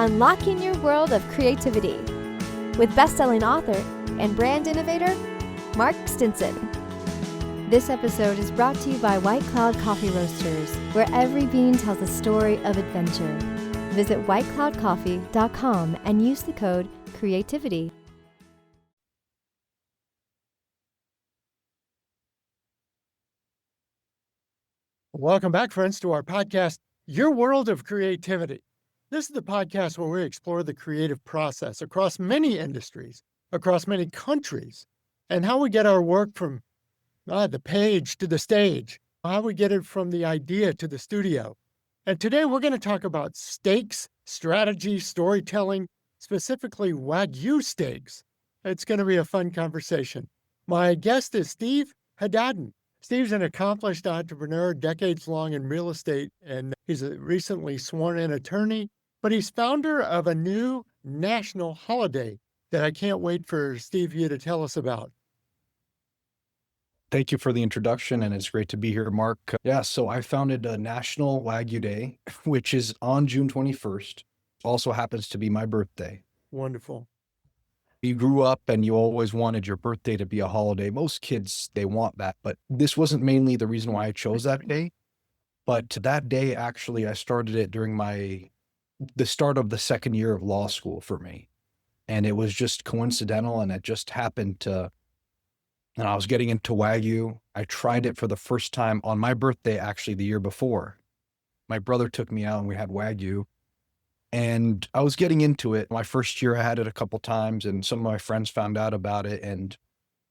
unlocking your world of creativity with best-selling author and brand innovator, Mark Stinson. This episode is brought to you by White Cloud Coffee Roasters, where every bean tells a story of adventure. Visit whitecloudcoffee.com and use the code CREATIVITY. Welcome back, friends, to our podcast, Your World of Creativity. This is the podcast where we explore the creative process across many industries, across many countries, and how we get our work from the page to the stage, how we get it from the idea to the studio. And today we're going to talk about steaks, strategy, storytelling, specifically Wagyu steaks. It's going to be a fun conversation. My guest is Steve Haddadin. Steve's an accomplished entrepreneur, decades-long in real estate, and he's a recently sworn-in attorney, but he's founder of a new national holiday that I can't wait for Steve you to tell us about. Thank you for the introduction, and it's great to be here, Mark. So I founded a National Wagyu Day, which is on June 21st. Also happens to be my birthday. Wonderful. You grew up and you always wanted your birthday to be a holiday. Most kids, they want that, but this wasn't mainly the reason why I chose that day. But that day, actually, I started it during the start of the second year of law school for me. And it was just coincidental, and it just happened to, and I was getting into Wagyu. I tried it for the first time on my birthday, actually, the year before. My brother took me out and we had Wagyu. And I was getting into it. My first year, I had it a couple times, and some of my friends found out about it, and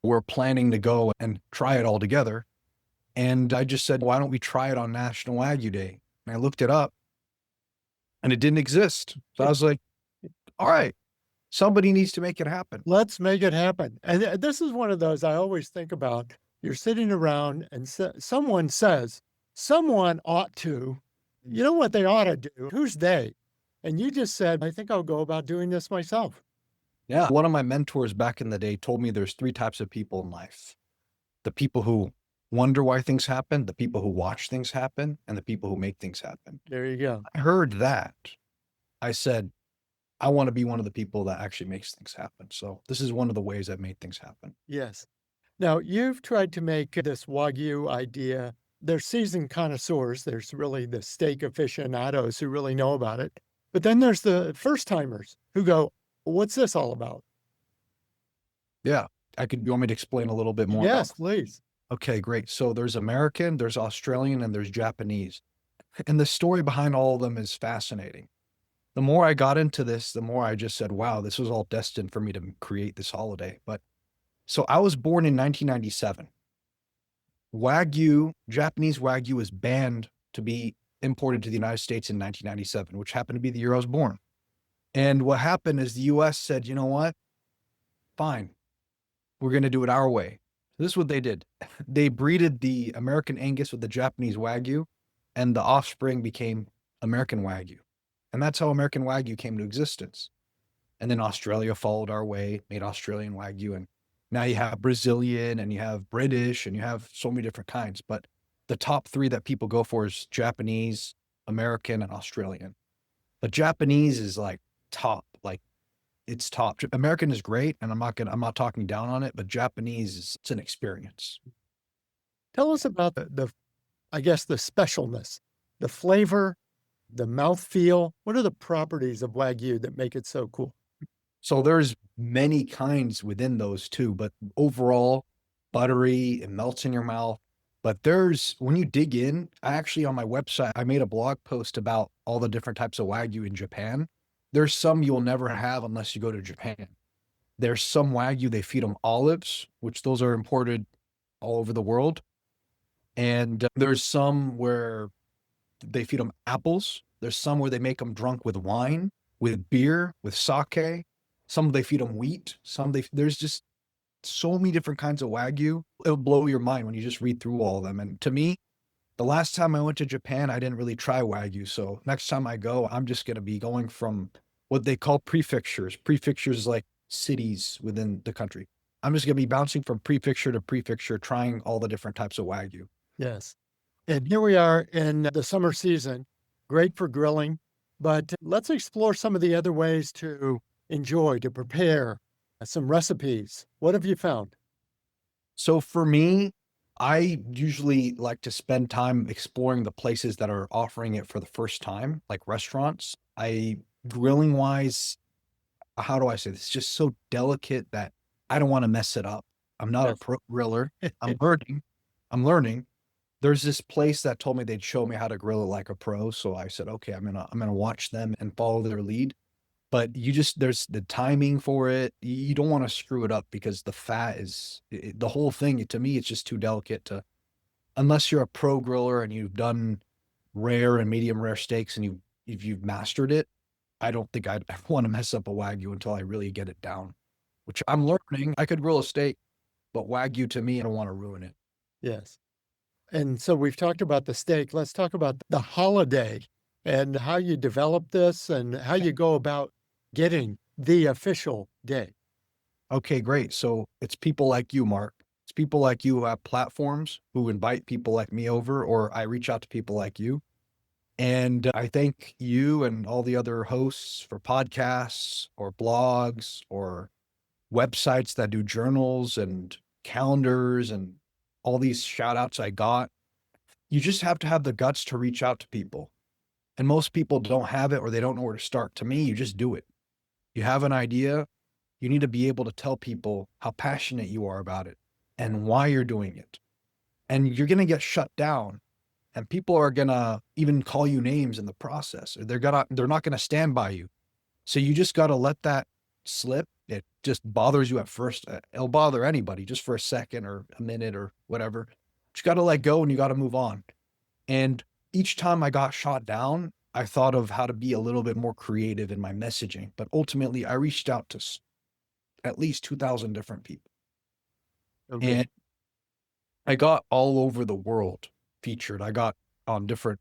we're planning to go and try it all together. And I just said, why don't we try it on National Wagyu Day? And I looked it up, and it didn't exist. So I was like, all right, somebody needs to make it happen. Let's make it happen. And this is one of those I always think about. You're sitting around and someone says, someone ought to, you know what they ought to do? Who's they? And you just said, I think I'll go about doing this myself. Yeah. One of my mentors back in the day told me there's three types of people in life. The people who wonder why things happen, the people who watch things happen, and the people who make things happen. There you go. I heard that. I said, I want to be one of the people that actually makes things happen. So this is one of the ways I've made things happen. Yes. Now, you've tried to make this Wagyu idea. There's seasoned connoisseurs. There's really the steak aficionados who really know about it. But then there's the first timers who go, what's this all about? Yeah. You want me to explain a little bit more? Yes, please. Okay, great. So there's American, there's Australian, and there's Japanese. And the story behind all of them is fascinating. The more I got into this, the more I just said, wow, this was all destined for me to create this holiday. But so I was born in 1997. Wagyu, Japanese Wagyu is banned to be imported to the United States in 1997, which happened to be the year I was born. And what happened is the US said, you know what? Fine. We're going to do it our way. This is what they did. They breeded the American Angus with the Japanese Wagyu, and the offspring became American Wagyu. And that's how American Wagyu came to existence. And then Australia followed our way, made Australian Wagyu. And now you have Brazilian, and you have British, and you have so many different kinds. But the top three that people go for is Japanese, American, and Australian. But Japanese is like top, like it's top. American is great, and I'm not talking down on it, but Japanese it's an experience. Tell us about the specialness, the flavor, the mouthfeel. What are the properties of Wagyu that make it so cool? So there's many kinds within those too, but overall, buttery, it melts in your mouth. But when you dig in, I actually on my website, I made a blog post about all the different types of Wagyu in Japan. There's some you'll never have unless you go to Japan. There's some Wagyu, they feed them olives, which those are imported all over the world. And there's some where they feed them apples. There's some where they make them drunk with wine, with beer, with sake. Some they feed them wheat. There's just so many different kinds of Wagyu. It'll blow your mind when you just read through all of them. And to me, the last time I went to Japan, I didn't really try Wagyu. So next time I go, I'm just going to be going from what they call prefectures. Prefectures like cities within the country. I'm just going to be bouncing from prefecture to prefecture, trying all the different types of Wagyu. Yes. And here we are in the summer season, great for grilling, But let's explore some of the other ways to enjoy, to prepare some recipes. What have you found? So for me, I usually like to spend time exploring the places that are offering it for the first time, like restaurants. Grilling wise, how do I say this? It's just so delicate that I don't want to mess it up. I'm not a Yes. pro griller. I'm learning. I'm learning. There's this place that told me they'd show me how to grill it like a pro. So I said, okay, I'm gonna watch them and follow their lead. But there's the timing for it. You don't want to screw it up because the fat the whole thing. To me, it's just too delicate to, unless you're a pro griller and you've done rare and medium rare steaks and if you've mastered it. I don't think I'd want to mess up a Wagyu until I really get it down, which I'm learning. I could grill a steak, but Wagyu to me, I don't want to ruin it. Yes. And so we've talked about the steak. Let's talk about the holiday and how you develop this and how you go about getting the official day. Okay, great. So it's people like you, Mark. It's people like you who have platforms who invite people like me over, or I reach out to people like you. And I thank you and all the other hosts for podcasts or blogs or websites that do journals and calendars and all these shout outs I got. You just have to have the guts to reach out to people. And most people don't have it or they don't know where to start. To me, you just do it. You have an idea, you need to be able to tell people how passionate you are about it and why you're doing it. And you're going to get shut down and people are going to even call you names in the process. Or they're not going to stand by you. So you just got to let that slip. It just bothers you at first. It'll bother anybody just for a second or a minute or whatever. Just got to let go and you got to move on. And each time I got shot down, I thought of how to be a little bit more creative in my messaging. But ultimately, I reached out to at least 2,000 different people. Okay. And I got all over the world featured. I got on different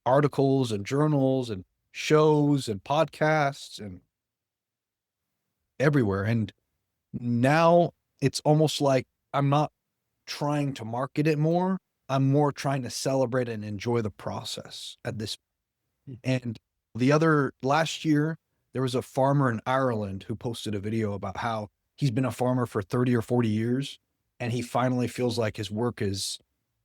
articles and journals and shows and podcasts and everywhere. And now it's almost like I'm not trying to market it more. I'm more trying to celebrate and enjoy the process at this. And last year, there was a farmer in Ireland who posted a video about how he's been a farmer for 30 or 40 years. And he finally feels like his work is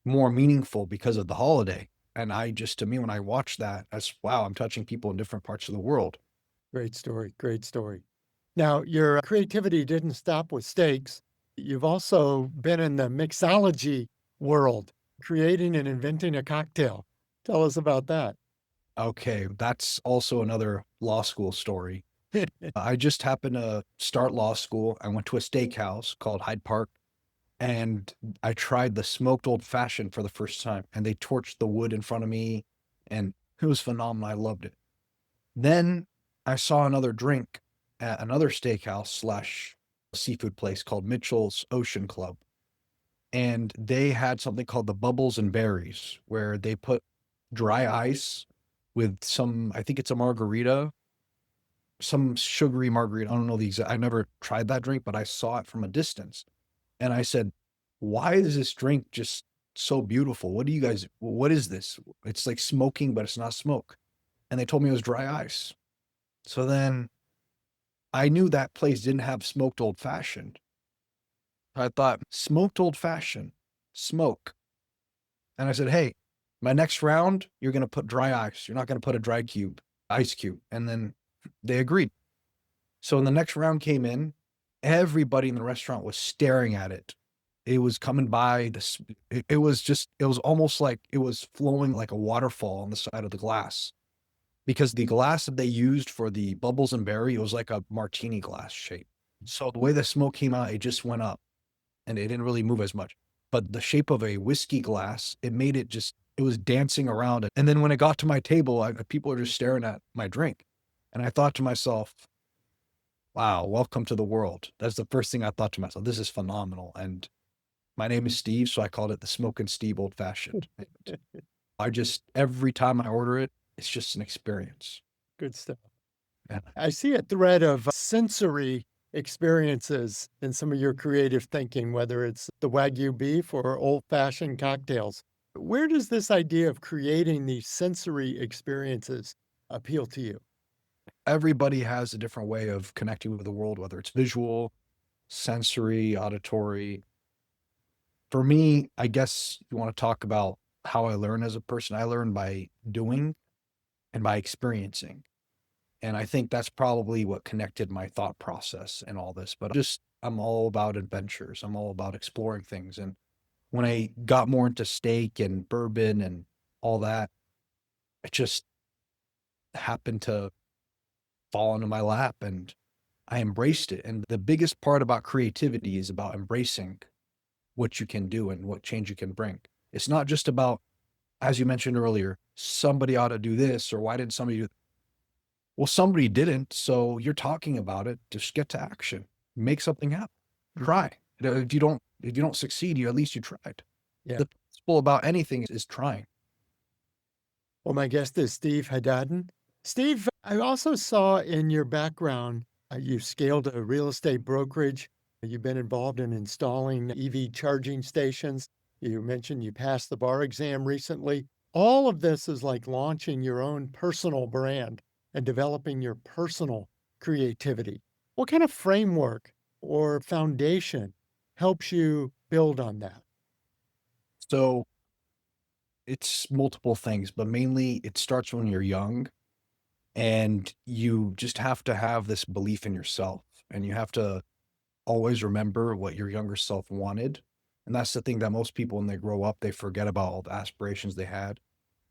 more meaningful because of the holiday. And to me, when I watch that, wow, I'm touching people in different parts of the world. Great story. Great story. Now, your creativity didn't stop with steaks. You've also been in the mixology world, creating and inventing a cocktail. Tell us about that. Okay, that's also another law school story. I just happened to start law school. I went to a steakhouse called Hyde Park and I tried the smoked old fashioned for the first time. And they torched the wood in front of me and it was phenomenal. I loved it. Then I saw another drink at another steakhouse slash seafood place called Mitchell's Ocean Club. And they had something called the Bubbles and Berries, where they put dry ice with I think it's a margarita, some sugary margarita. I don't know I never tried that drink, but I saw it from a distance. And I said, why is this drink just so beautiful? What is this? It's like smoking, but it's not smoke. And they told me it was dry ice. So then I knew that place didn't have smoked old fashioned. I thought, smoked old fashioned, smoke. And I said, hey, my next round, you're going to put dry ice. You're not going to put ice cube. And then they agreed. So when the next round came in, everybody in the restaurant was staring at it. It was coming by. It was almost like it was flowing like a waterfall on the side of the glass. Because the glass that they used for the bubbles and berry, it was like a martini glass shape. So the way the smoke came out, it just went up and it didn't really move as much. But the shape of a whiskey glass, it was dancing around. And then when it got to my table, people are just staring at my drink. And I thought to myself, wow, welcome to the world. That's the first thing I thought to myself. This is phenomenal. And my name is Steve, so I called it the Smokin' Steve Old Fashioned. Every time I order it, it's just an experience. Good stuff. Yeah. I see a thread of sensory experiences in some of your creative thinking, whether it's the Wagyu beef or old-fashioned cocktails. Where does this idea of creating these sensory experiences appeal to you? Everybody has a different way of connecting with the world, whether it's visual, sensory, auditory. For me, I guess you want to talk about how I learn as a person. I learn by doing and by experiencing. And I think that's probably what connected my thought process and all this. But I'm all about adventures. I'm all about exploring things. And when I got more into steak and bourbon and all that, it just happened to fall into my lap and I embraced it. And the biggest part about creativity is about embracing what you can do and what change you can bring. It's not just about, as you mentioned earlier, somebody ought to do this or why didn't somebody do. Well, somebody didn't, so you're talking about it. Just get to action. Make something happen. Try. If you don't succeed, at least you tried. Yeah. The principle about anything is trying. Well, my guest is Steve Haddadin. Steve, I also saw in your background, you scaled a real estate brokerage. You've been involved in installing EV charging stations. You mentioned you passed the bar exam recently. All of this is like launching your own personal brand and developing your personal creativity. What kind of framework or foundation helps you build on that? So it's multiple things, but mainly it starts when you're young and you just have to have this belief in yourself and you have to always remember what your younger self wanted. And that's the thing that most people, when they grow up, they forget about all the aspirations they had,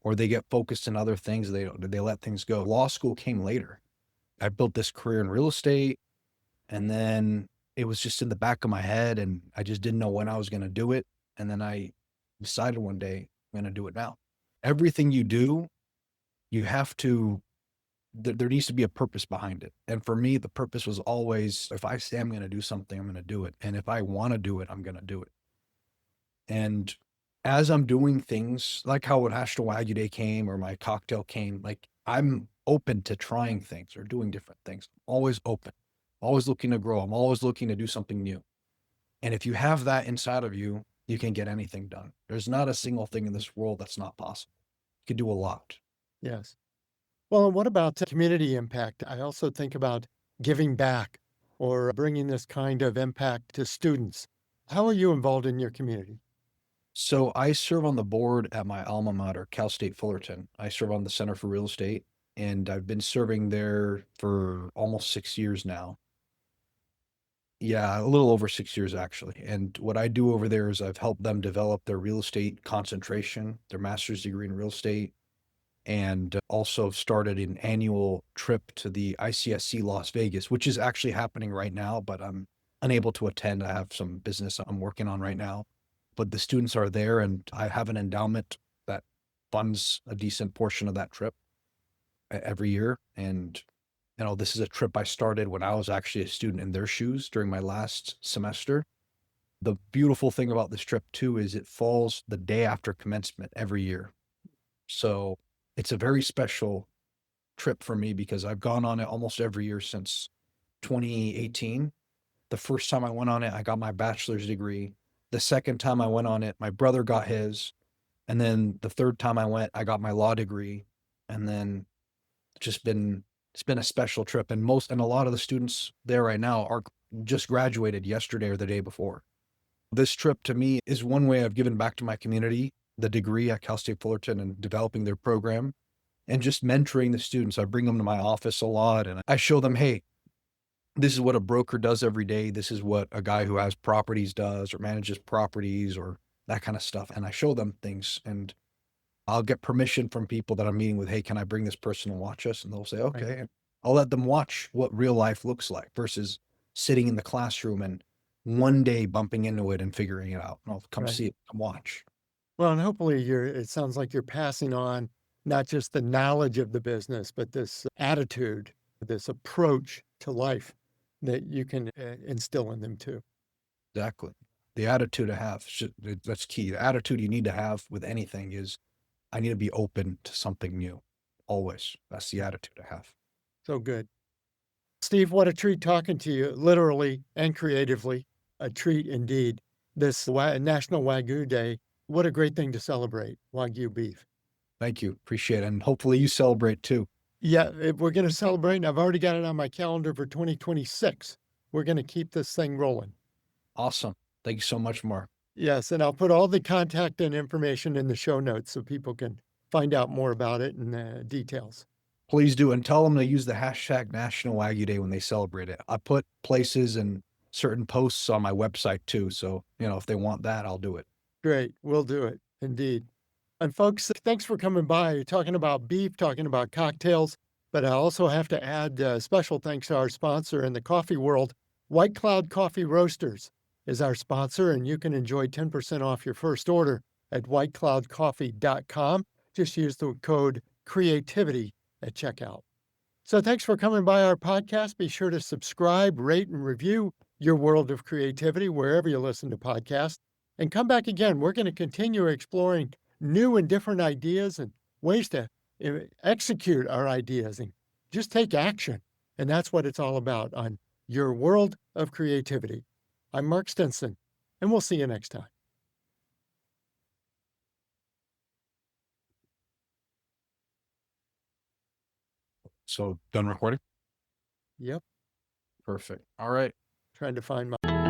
or they get focused in other things. They let things go. Law school came later. I built this career in real estate, and then it was just in the back of my head, and I just didn't know when I was going to do it. And then I decided one day I'm going to do it now. Everything you do, you have to. There needs to be a purpose behind it. And for me, the purpose was always, if I say I'm going to do something, I'm going to do it. And if I want to do it, I'm going to do it. And as I'm doing things like how when National Wagyu Day came or my cocktail came, like I'm open to trying things or doing different things. Always open, always looking to grow. I'm always looking to do something new. And if you have that inside of you, you can get anything done. There's not a single thing in this world that's not possible. You can do a lot. Yes. Well, and what about community impact? I also think about giving back or bringing this kind of impact to students. How are you involved in your community? So I serve on the board at my alma mater, Cal State Fullerton. I serve on the Center for Real Estate, and I've been serving there for almost 6 years now. Yeah, a little over 6 years actually. And what I do over there is I've helped them develop their real estate concentration, their master's degree in real estate, and also started an annual trip to the ICSC Las Vegas, which is actually happening right now, but I'm unable to attend. I have some business I'm working on right now. But the students are there, and I have an endowment that funds a decent portion of that trip every year. And, this is a trip I started when I was actually a student in their shoes during my last semester. The beautiful thing about this trip, too, is it falls the day after commencement every year. So it's a very special trip for me because I've gone on it almost every year since 2018. The first time I went on it, I got my bachelor's degree. The second time I went on it, my brother got his. And then the third time I went, I got my law degree. And then it's been a special trip. And a lot of the students there right now are just graduated yesterday or the day before. This trip to me is one way I've given back to my community, the degree at Cal State Fullerton and developing their program and just mentoring the students. I bring them to my office a lot and I show them, hey, this is what a broker does every day. This is what a guy who has properties does or manages properties or that kind of stuff. And I show them things and I'll get permission from people that I'm meeting with. Hey, can I bring this person and watch us? And they'll say, okay. Right. And I'll let them watch what real life looks like versus sitting in the classroom and one day bumping into it and figuring it out. And I'll come Right. see it, come watch. Well, and hopefully it sounds like you're passing on not just the knowledge of the business, but this attitude, this approach to life that you can instill in them too. Exactly. The attitude I have, that's key. The attitude you need to have with anything is I need to be open to something new. Always. That's the attitude I have. So good. Steve, what a treat talking to you, literally and creatively. A treat indeed. This National Wagyu Day, what a great thing to celebrate, Wagyu beef. Thank you. Appreciate it. And hopefully you celebrate too. Yeah, we're going to celebrate, and I've already got it on my calendar for 2026. We're going to keep this thing rolling. Awesome. Thank you so much, Mark. Yes, and I'll put all the contact and information in the show notes so people can find out more about it and details. Please do, and tell them to use the hashtag National Wagyu Day when they celebrate it. I put places and certain posts on my website too, so if they want that, I'll do it. Great, we'll do it, indeed. And folks, thanks for coming by. You're talking about beef, talking about cocktails, but I also have to add special thanks to our sponsor in the coffee world. White Cloud Coffee Roasters is our sponsor, and you can enjoy 10% off your first order at whitecloudcoffee.com. Just use the code CREATIVITY at checkout. So thanks for coming by our podcast. Be sure to subscribe, rate, and review Your World of Creativity wherever you listen to podcasts. And come back again. We're going to continue exploring new and different ideas and ways to execute our ideas and just take action. And that's what it's all about on Your World of Creativity. I'm Mark Stinson, and we'll see you next time. So, done recording? Yep. Perfect. All right. Trying to find my